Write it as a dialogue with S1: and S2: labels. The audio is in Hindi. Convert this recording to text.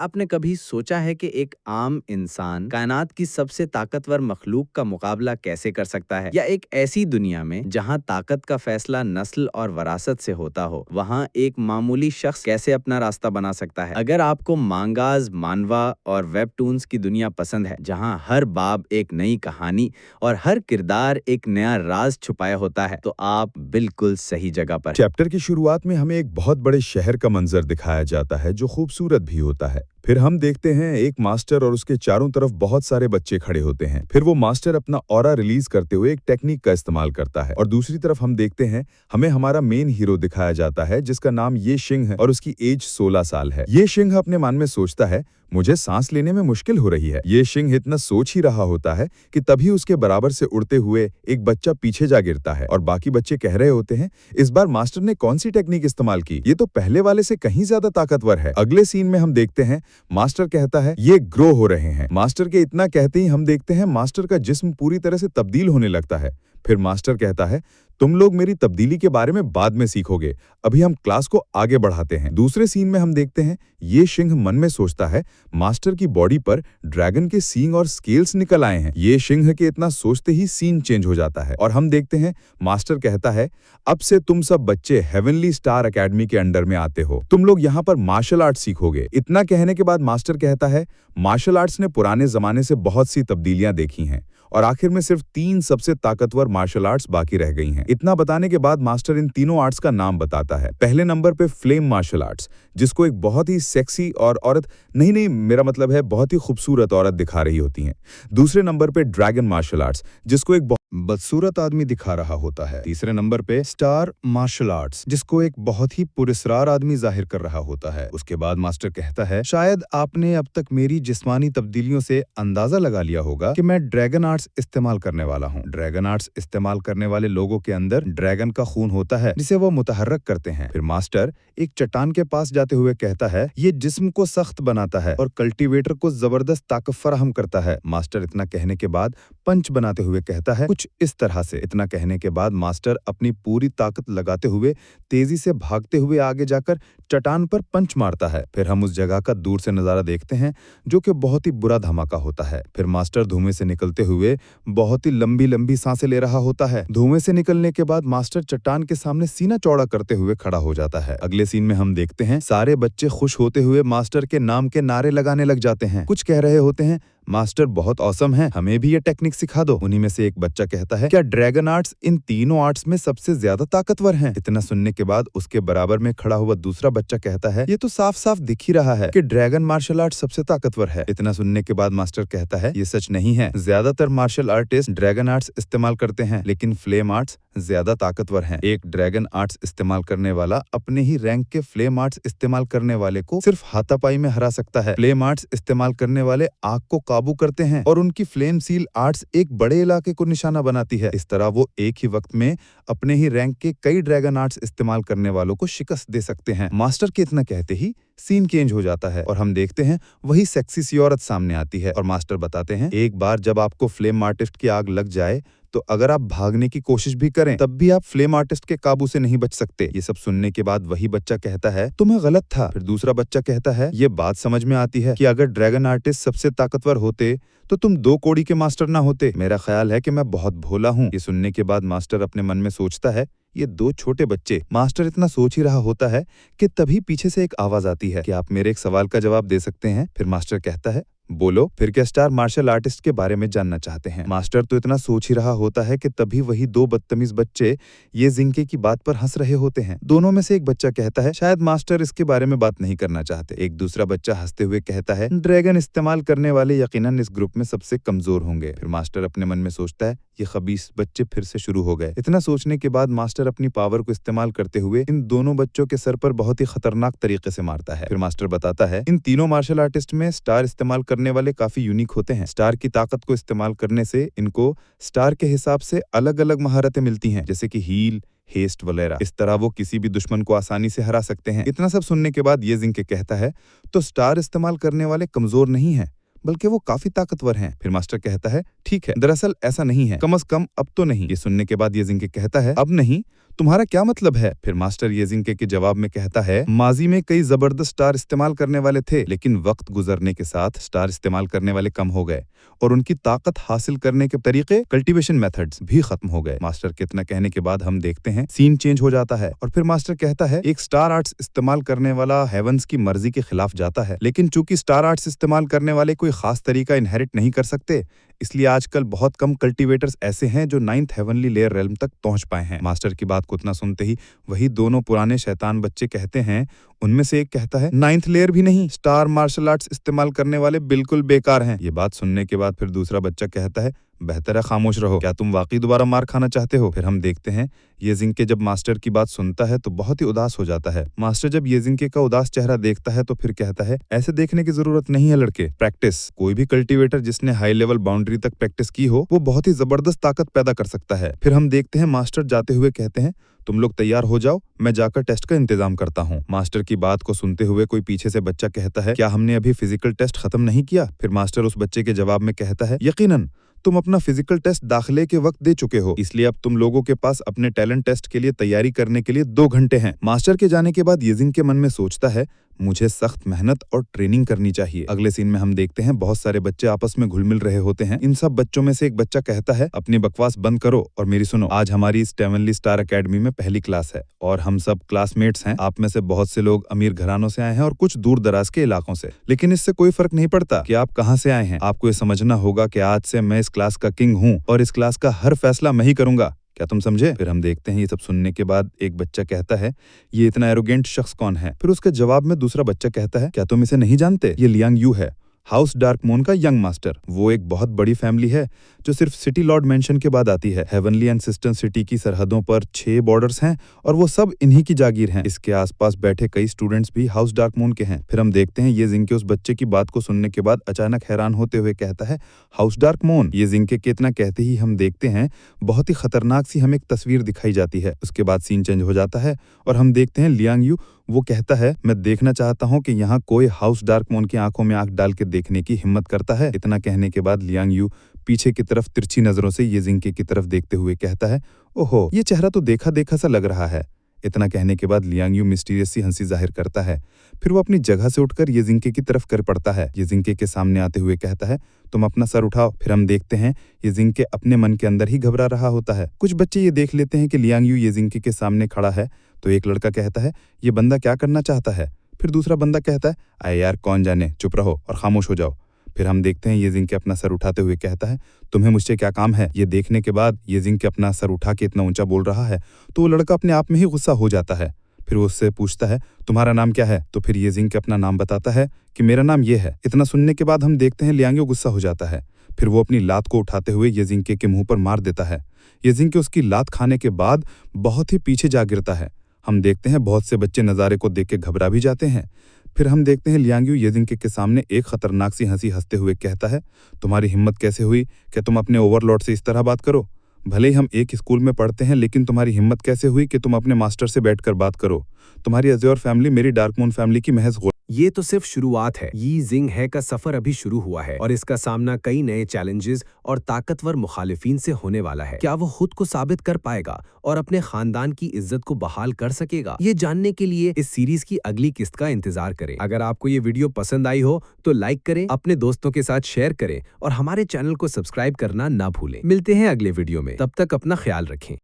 S1: आपने कभी सोचा है कि एक आम इंसान कायनात की सबसे ताकतवर मखलूक का मुकाबला कैसे कर सकता है? या एक ऐसी दुनिया में जहां ताकत का फैसला नस्ल और वरासत से होता हो, वहां एक मामूली शख्स कैसे अपना रास्ता बना सकता है? अगर आपको मांगास, मानवा और वेबटून्स की दुनिया पसंद है, जहां हर बाब एक नई कहानी और हर किरदार एक नया राज छुपाया होता है, तो आप बिल्कुल सही जगह पर हैं।
S2: चैप्टर की शुरुआत में हमें एक बहुत बड़े शहर का मंजर दिखाया जाता है जो खूबसूरत भी होता है। फिर हम देखते हैं एक मास्टर और उसके चारों तरफ बहुत सारे बच्चे खड़े होते हैं। फिर वो मास्टर अपना ऑरा रिलीज करते हुए एक टेक्निक का इस्तेमाल करता है और दूसरी तरफ हम देखते हैं हमें हमारा मेन हीरो दिखाया जाता है जिसका नाम ये शिंग है और उसकी एज 16 साल है। ये शिंग अपने मन में सोचता है मुझे सांस लेने में मुश्किल हो रही है। ये शिंग इतना सोच ही रहा होता है कि तभी उसके बराबर से उड़ते हुए एक बच्चा पीछे जा गिरता है और बाकी बच्चे कह रहे होते हैं इस बार मास्टर ने कौन सी टेक्निक इस्तेमाल की, ये तो पहले वाले से कहीं ज्यादा ताकतवर है। अगले सीन में हम देखते हैं मास्टर कहता है ये ग्रो हो रहे हैं। मास्टर के इतना कहते ही हम देखते हैं मास्टर का जिस्म पूरी तरह से तब्दील होने लगता है। फिर मास्टर कहता है तुम लोग मेरी तब्दीली के बारे में बाद में सीखोगे, अभी हम क्लास को आगे बढ़ाते हैं। दूसरे सीन में हम देखते हैं ये शिंग मन में सोचता है मास्टर की बॉडी पर ड्रैगन के सींग और स्केल्स निकल आए हैं। ये शिंग के इतना सोचते ही सीन चेंज हो जाता है और हम देखते हैं मास्टर कहता है अब से तुम सब बच्चे हेवनली स्टार एकेडमी के अंडर में आते हो, तुम लोग यहाँ पर मार्शल आर्ट सीखोगे। इतना कहने के बाद मास्टर कहता है मार्शल आर्ट्स ने पुराने जमाने से बहुत सी तब्दीलियां देखी हैं और आखिर में सिर्फ 3 सबसे ताकतवर मार्शल आर्ट्स बाकी रह गई हैं। इतना बताने के बाद मास्टर इन तीनों आर्ट्स का नाम बताता है। पहले नंबर पे फ्लेम मार्शल आर्ट्स, जिसको एक बहुत ही सेक्सी और औरत नहीं मेरा मतलब है बहुत ही खूबसूरत औरत दिखा रही होती हैं। दूसरे नंबर पे ड्रैगन मार्शल आर्ट्स, जिसको एक बदसूरत आदमी दिखा रहा होता है। तीसरे नंबर पे स्टार मार्शल आर्ट्स, जिसको एक बहुत ही पुरस्कार आदमी जाहिर कर रहा होता है। उसके बाद मास्टर कहता है शायद आपने अब तक मेरी जिस्मानी तब्दीलियों से अंदाजा लगा लिया होगा कि मैं ड्रैगन आर्ट्स इस्तेमाल करने वाला हूँ। ड्रैगन आर्ट्स इस्तेमाल करने वाले लोगों के अंदर ड्रैगन का खून होता है जिसे वो मुतहर्रक करते हैं। फिर मास्टर एक चट्टान के पास जाते हुए कहता है ये जिस्म को सख्त बनाता है और कल्टीवेटर को जबरदस्त ताकत फराहम करता है। मास्टर इतना कहने के बाद पंच बनाते हुए कहता है कुछ इस तरह से। इतना कहने के बाद मास्टर अपनी पूरी ताकत लगाते हुए तेजी से भागते हुए आगे जाकर चट्टान पर पंच मारता है। फिर हम उस जगह का दूर से नजारा देखते हैं जो कि बहुत ही बुरा धमाका होता है। फिर मास्टर धुएं से निकलते हुए बहुत ही लंबी लंबी सांसें ले रहा होता है। धुएं से निकलने के बाद मास्टर चट्टान के सामने सीना चौड़ा करते हुए खड़ा हो जाता है। अगले सीन में हम देखते हैं सारे बच्चे खुश होते हुए मास्टर के नाम के नारे लगाने लग जाते हैं। कुछ कह रहे होते हैं मास्टर बहुत औसम है, हमें भी ये टेक्निक सिखा दो। उन्हीं में से एक बच्चा कहता है क्या ड्रैगन आर्ट्स इन तीनों आर्ट्स में सबसे ज्यादा ताकतवर हैं? इतना सुनने के बाद उसके बराबर में खड़ा हुआ दूसरा बच्चा कहता है ये तो साफ साफ दिख ही रहा है कि ड्रैगन मार्शल आर्ट सबसे ताकतवर है। इतना सुनने के बाद मास्टर कहता है ये सच नहीं है, ज्यादातर मार्शल आर्टिस्ट ड्रैगन आर्ट्स इस्तेमाल करते हैं लेकिन फ्लेम आर्ट्स ज्यादा ताकतवर हैं। एक ड्रैगन आर्ट्स इस्तेमाल करने वाला अपने ही रैंक के फ्लेम आर्ट्स इस्तेमाल करने वाले को सिर्फ हाथापाई में हरा सकता है। फ्लेम आर्ट्स इस्तेमाल करने वाले आग को काबू करते हैं और उनकी फ्लेम सील आर्ट्स एक बड़े इलाके को निशाना बनाती है। इस तरह वो एक ही वक्त में अपने ही रैंक के कई ड्रैगन आर्ट्स इस्तेमाल करने वालों को शिकस्त दे सकते हैं। मास्टर के इतना कहते ही सीन चेंज हो जाता है और हम देखते हैं वही सेक्सी सी औरत सामने आती है और मास्टर बताते हैं एक बार जब आपको फ्लेम आर्टिस्ट की आग लग जाए तो अगर आप भागने की कोशिश भी करें तब भी आप फ्लेम आर्टिस्ट के काबू से नहीं बच सकते। ये सब सुनने के बाद वही बच्चा कहता है तो मैं गलत था। फिर दूसरा बच्चा कहता है ये बात समझ में आती है कि अगर ड्रैगन आर्टिस्ट सबसे ताकतवर होते तो तुम 2 कोड़ी के मास्टर ना होते। मेरा ख्याल है कि मैं बहुत भोला हूँ। ये सुनने के बाद मास्टर अपने मन में सोचता है ये 2 छोटे बच्चे। मास्टर इतना सोच ही रहा होता है कि तभी पीछे से एक आवाज आती है कि आप मेरे एक सवाल का जवाब दे सकते हैं? फिर मास्टर कहता है बोलो। फिर क्या स्टार मार्शल आर्टिस्ट के बारे में जानना चाहते हैं? मास्टर तो इतना सोच ही रहा होता है कि तभी वही 2 बदतमीज बच्चे ये जिंके की बात पर हंस रहे होते हैं। दोनों में से एक बच्चा कहता है शायद मास्टर इसके बारे में बात नहीं करना चाहते। एक दूसरा बच्चा हंसते हुए कहता है ड्रैगन इस्तेमाल करने वाले यकीनन इस ग्रुप में सबसे कमजोर होंगे। फिर मास्टर अपने मन में सोचता है ये खबीस बच्चे फिर से शुरू हो गए। इतना सोचने के बाद मास्टर अपनी पावर को इस्तेमाल करते हुए इन दोनों बच्चों के सर पर बहुत ही खतरनाक तरीके से मारता है। फिर मास्टर बताता है इन तीनों मार्शल आर्टिस्ट में स्टार इस्तेमाल करने वाले काफी यूनिक होते हैं। स्टार की ताकत को इस्तेमाल करने से इनको स्टार के हिसाब से अलग अलग महारतें मिलती हैं जैसे कि हील, हेस्ट वगैरह। इस तरह वो किसी भी दुश्मन को आसानी से हरा सकते हैं। इतना सब सुनने के बाद ये जिंके कहता है तो स्टार इस्तेमाल करने वाले कमजोर नहीं है बल्कि वो काफी ताकतवर हैं। फिर मास्टर कहता है ठीक है, दरअसल ऐसा नहीं है, कम से कम अब तो नहीं। ये सुनने के बाद ये जिंके कहता है अब नहीं तुम्हारा क्या मतलब है? फिर मास्टर येजिंके के जवाब में कहता है, माजी में कई जबरदस्त स्टार इस्तेमाल करने वाले थे, लेकिन वक्त गुजरने के साथ स्टार इस्तेमाल करने वाले कम हो गए और उनकी ताकत हासिल करने के तरीके, कल्टीवेशन मेथड्स भी खत्म हो गए। मास्टर के इतना कहने के बाद हम देखते हैं सीन चेंज हो जाता है और फिर मास्टर कहता है, एक स्टार आर्ट्स इस्तेमाल करने वाला हेवंस की मर्जी के खिलाफ जाता है, लेकिन चूंकि स्टार आर्ट्स इस्तेमाल करने वाले कोई खास तरीका इनहेरिट नहीं कर सकते, इसलिए आजकल बहुत कम कल्टीवेटर्स ऐसे हैं जो 9th हेवनली लेयर रेल्म तक पहुंच पाए हैं। मास्टर की बात को इतना सुनते ही वही दोनों पुराने शैतान बच्चे कहते हैं, उनमें से एक कहता है, 9th लेयर भी नहीं, स्टार मार्शल आर्ट्स इस्तेमाल करने वाले बिल्कुल बेकार हैं। ये बात सुनने के बाद फिर दूसरा बच्चा कहता है, बेहतर है खामोश रहो, क्या तुम वाकई दोबारा मार खाना चाहते हो? फिर हम देखते हैं येजिंके जब मास्टर की बात सुनता है तो बहुत ही उदास हो जाता है। मास्टर जब येजिंके का उदास चेहरा देखता है तो फिर कहता है, ऐसे देखने की जरूरत नहीं है लड़के, प्रैक्टिस। कोई भी कल्टीवेटर जिसने हाई लेवल बाउंड्री तक प्रैक्टिस की हो वो बहुत ही जबरदस्त ताकत पैदा कर सकता है। फिर हम देखते हैं मास्टर जाते हुए कहते हैं, तुम लोग तैयार हो जाओ, मैं जाकर टेस्ट का इंतजाम करता हूँ। मास्टर की बात को सुनते हुए कोई पीछे से बच्चा कहता है, क्या हमने अभी फिजिकल टेस्ट खत्म नहीं किया? फिर मास्टर उस बच्चे के जवाब में कहता है, यकीनन तुम अपना फिजिकल टेस्ट दाखिले के वक्त दे चुके हो, इसलिए अब तुम लोगों के पास अपने टैलेंट टेस्ट के लिए तैयारी करने के लिए 2 घंटे हैं। मास्टर के जाने के बाद येजिंके मन में सोचता है, मुझे सख्त मेहनत और ट्रेनिंग करनी चाहिए। अगले सीन में हम देखते हैं बहुत सारे बच्चे आपस में घुल मिल रहे होते हैं। इन सब बच्चों में से एक बच्चा कहता है, अपनी बकवास बंद करो और मेरी सुनो, आज हमारी इस हेवनली स्टार एकेडमी में पहली क्लास है और हम सब क्लासमेट्स हैं। आप में से बहुत से लोग अमीर घरानों से आए हैं और कुछ दूर दराज के इलाकों से, लेकिन इससे कोई फर्क नहीं पड़ता कि आप कहाँ से आए हैं। आपको ये समझना होगा कि आज से मैं इस क्लास का किंग हूँ और इस क्लास का हर फैसला मैं ही करूंगा। क्या तुम समझे? फिर हम देखते हैं ये सब सुनने के बाद एक बच्चा कहता है, ये इतना एरोगेंट शख्स कौन है? फिर उसके जवाब में दूसरा बच्चा कहता है, क्या तुम इसे नहीं जानते? ये लियांग यू है, हाउस डार्क मून का यंग मास्टर। वो एक बहुत बड़ी फैमिली है जो सिर्फ सिटी लॉर्ड मेंशन के बाद आती है। हेवनली एंड सिस्टन सिटी की सरहदों पर 6 बॉर्डर्स हैं और वो सब इन्हीं की जागीर हैं। इसके आसपास बैठे कई स्टूडेंट्स भी हाउस डार्क मून के हैं। फिर हम देखते हैं ये जिंके उस बच्चे की बात को सुनने के बाद अचानक हैरान होते हुए कहता है, हाउस डार्क मून? ये जिंके के इतना कहते ही हम देखते हैं बहुत ही खतरनाक सी हमें एक तस्वीर दिखाई जाती है। उसके बाद सीन चेंज हो जाता है और हम देखते हैं लियांग यू, वो कहता है, मैं देखना चाहता हूं कि यहाँ कोई हाउस डार्क मून की आंखों में आंख डाल के देखने की हिम्मत करता है। इतना कहने के बाद लियांग यू पीछे की तरफ तिरछी नजरों से येजिंके की तरफ देखते हुए कहता है, ओहो, ये चेहरा तो देखा देखा सा लग रहा है। इतना कहने के बाद लियांग यू मिस्टीरियस सी हंसी जाहिर करता है। फिर वो अपनी जगह से उठकर येजिंके की तरफ कर पड़ता है। येजिंके के सामने आते हुए कहता है, तुम अपना सर उठाओ। फिर हम देखते हैं येजिंके अपने मन के अंदर ही घबरा रहा होता है। कुछ बच्चे ये देख लेते हैं कि लियांग यू येजिंके के सामने खड़ा है तो एक लड़का कहता है, ये बंदा क्या करना चाहता है? फिर दूसरा बंदा कहता है, आए यार कौन जाने, चुप रहो और खामोश हो जाओ। फिर हम देखते हैं येजिंके अपना सर उठाते हुए कहता है, तुम्हें मुझसे क्या काम है? ये देखने के बाद येजिंके अपना सर उठा के इतना ऊंचा बोल रहा है तो वो लड़का अपने आप में ही गुस्सा हो जाता है। फिर वो उससे पूछता है, तुम्हारा नाम क्या है? तो फिर येजिंके अपना नाम बताता है कि मेरा नाम ये है। इतना सुनने के बाद हम देखते हैं लियांग यू गुस्सा हो जाता है। फिर वो अपनी लात को उठाते हुए येजिंके के मुंह पर मार देता है। येजिंके उसकी लात खाने के बाद बहुत ही पीछे जा गिरता है। हम देखते हैं बहुत से बच्चे नज़ारे को देख के घबरा भी जाते हैं। फिर हम देखते हैं लियांग यू येजिंके के सामने एक खतरनाक सी हंसी हंसते हुए कहता है, तुम्हारी हिम्मत कैसे हुई कि तुम अपने ओवरलॉर्ड से इस तरह बात करो? भले ही हम एक स्कूल में पढ़ते हैं, लेकिन तुम्हारी हिम्मत कैसे हुई कि तुम अपने मास्टर से बैठकर बात करो? तुम्हारी अज़्योर फैमिली मेरी डार्क मून फैमिली की महज
S1: ये तो सिर्फ शुरुआत है। यी जिंग है का सफर अभी शुरू हुआ है और इसका सामना कई नए चैलेंजेस और ताकतवर मुखालिफिन से होने वाला है। क्या वो खुद को साबित कर पाएगा और अपने खानदान की इज्जत को बहाल कर सकेगा? ये जानने के लिए इस सीरीज की अगली किस्त का इंतजार करें। अगर आपको ये वीडियो पसंद आई हो तो लाइक करें, अपने दोस्तों के साथ शेयर करें और हमारे चैनल को सब्सक्राइब करना ना भूलें। मिलते हैं अगले वीडियो में, तब तक अपना ख्याल रखें।